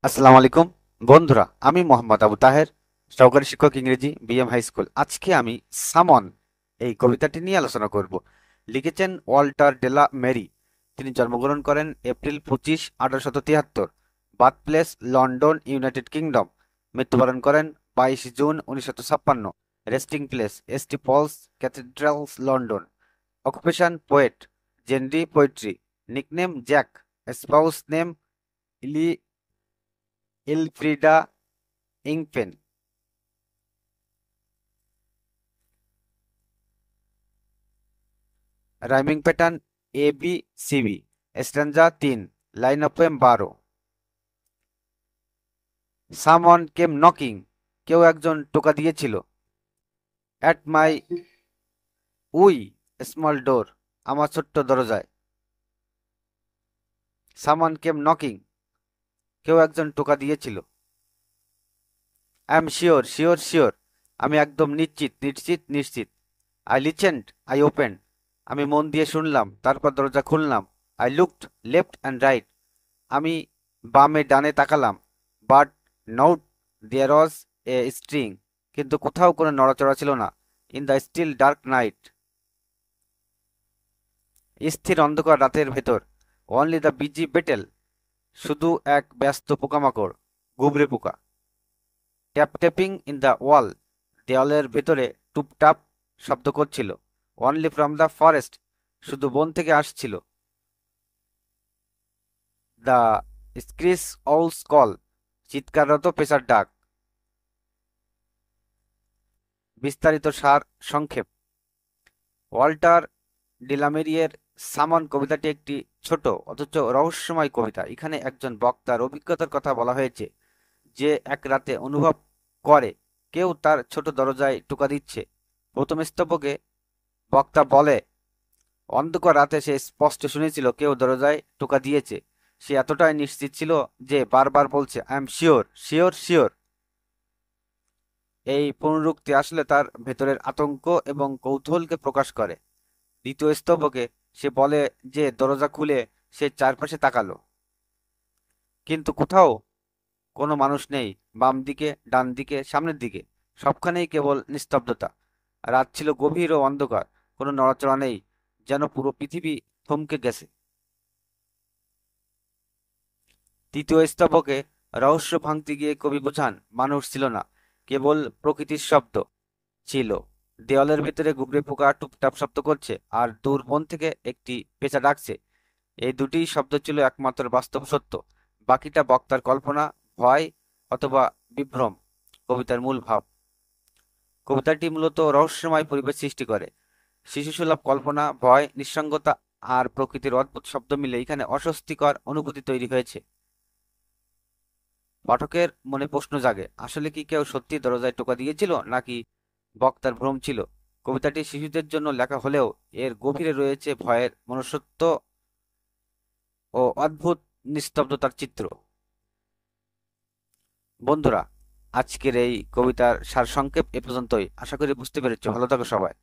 আসসালামু আলাইকুম বন্ধুরা, আমি মোহাম্মদ আবু তাহের, সহকারী শিক্ষক ইংরেজি, বিএম হাই স্কুল। আজকে আমি সামন এই কবিতাটি নিয়ে আলোচনা করব। লিখেছেন ওয়াল্টার ডেলা মেরি। তিনি জন্মগ্রহণ করেন এপ্রিল 25, 1873। Birth place London, United Kingdom. মৃত্যুবরণ করেন 22 জুন 1956। Resting place ST Paul's cathedral, London. Occupation poet, genre poetry. Nickname Jack. Spouse name Ellie Elfrida Ingpen. Rhyming pattern A B C B. Stanza 3, line of poem 12। Someone came knocking, কেউ একজন টোকা দিয়েছিল। At my wee small door, আমার ছোট্ট দরজায়। Someone came knocking, কেউ একজন টোকা দিয়েছিল। I am sure, sure, sure, আমি একদম নিশ্চিত, নিশ্চিত, নিশ্চিত। আই লিসেন্ড, আই ওপেন, আমি মন দিয়ে শুনলাম, তারপর দরজা খুললাম। I looked left and right, আমি বামে ডানে তাকালাম। But not there was a string, কিন্তু কোথাও কোনো নড়াচড়া ছিল না। In the still dark night, স্থির অন্ধকার রাতের ভেতর। অনলি দ্য বিজি বেটেল, শুধু এক ব্যস্ত পোকামাকড়, গুবরে পোকা। ট্যাপ ট্যাপিং ইন দ্য ওয়াল, দেওয়ালের ভেতরে টুপটাপ শব্দ করছিল। অনলি ফ্রম দ্য ফরেস্ট, শুধু বন থেকে আসছিল। দ্য স্ক্রিস অলস কল, চিৎকাররত পেশার ডাক। বিস্তারিত সার সংক্ষেপ। ওয়াল্টার ডিলামেরিয়ের সামন কবিতাটি একটি ছোট অথচ রহস্যময় কবিতা। এখানে একজন বক্তার অভিজ্ঞতার কথা বলা হয়েছে, যে এক রাতে অনুভব করে কেউ তার ছোট দরজায় টোকা দিচ্ছে। প্রথম স্তবকে বক্তা বলে, অন্ধকার রাতে সে স্পষ্ট শুনেছিল কেউ দরজায় টোকা দিয়েছে। সে এতটাই নিশ্চিত ছিল যে বারবার বলছে, I am sure, sure, sure. এই পুনরুক্তি আসলে তার ভেতরের আতঙ্ক এবং কৌতূহলকে প্রকাশ করে। দ্বিতীয় স্তবকে সে বলে যে দরজা খুলে সে চারপাশে তাকালো, কিন্তু কোথাও কোনো মানুষ নেই। বাম দিকে, ডান দিকে, সামনের দিকে, সবখানেই কেবল নিস্তব্ধতা। রাত ছিল গভীর ও অন্ধকার, কোনো নড়াচড়া নেই, যেন পুরো পৃথিবী থমকে গেছে। তৃতীয় স্তবকে রহস্য ভাঙতে গিয়ে কবি বোঝান মানুষ ছিল না, কেবল প্রকৃতির শব্দ ছিল। দেওয়ালের ভেতরে গুবরে পোকা টুপটাপ শব্দ করছে, আর দূর বন থেকে একটি পেঁচা ডাকছে। এই দুটি শব্দ ছিল একমাত্র বাস্তব সত্য। বাকিটা বক্তার কল্পনা, ভয় অথবা বিভ্রম। কবিতার মূল ভাব। কবিতাটি মূলত রহস্যময় পরিবেশ সৃষ্টি করে। শিশুসুলভ কল্পনা, ভয়, নিঃসঙ্গতা আর প্রকৃতির অদ্ভুত শব্দ মিলে এখানে অস্বস্তিকর অনুভূতি তৈরি হয়েছে। পাঠকের মনে প্রশ্ন জাগে, আসলে কি কেউ সত্যি দরজায় টোকা দিয়েছিল, নাকি বক্তার ভ্রম ছিল? কবিতাটি শিশুদের জন্য লেখা হলেও এর গভীরে রয়েছে ভয়ের মনুষ্যত্ব ও অদ্ভুত নিস্তব্ধতার চিত্র। বন্ধুরা, আজকের এই কবিতার সারসংক্ষেপ এ পর্যন্তই। আশা করি বুঝতে পেরেছো। ভালো থাকো সবাই।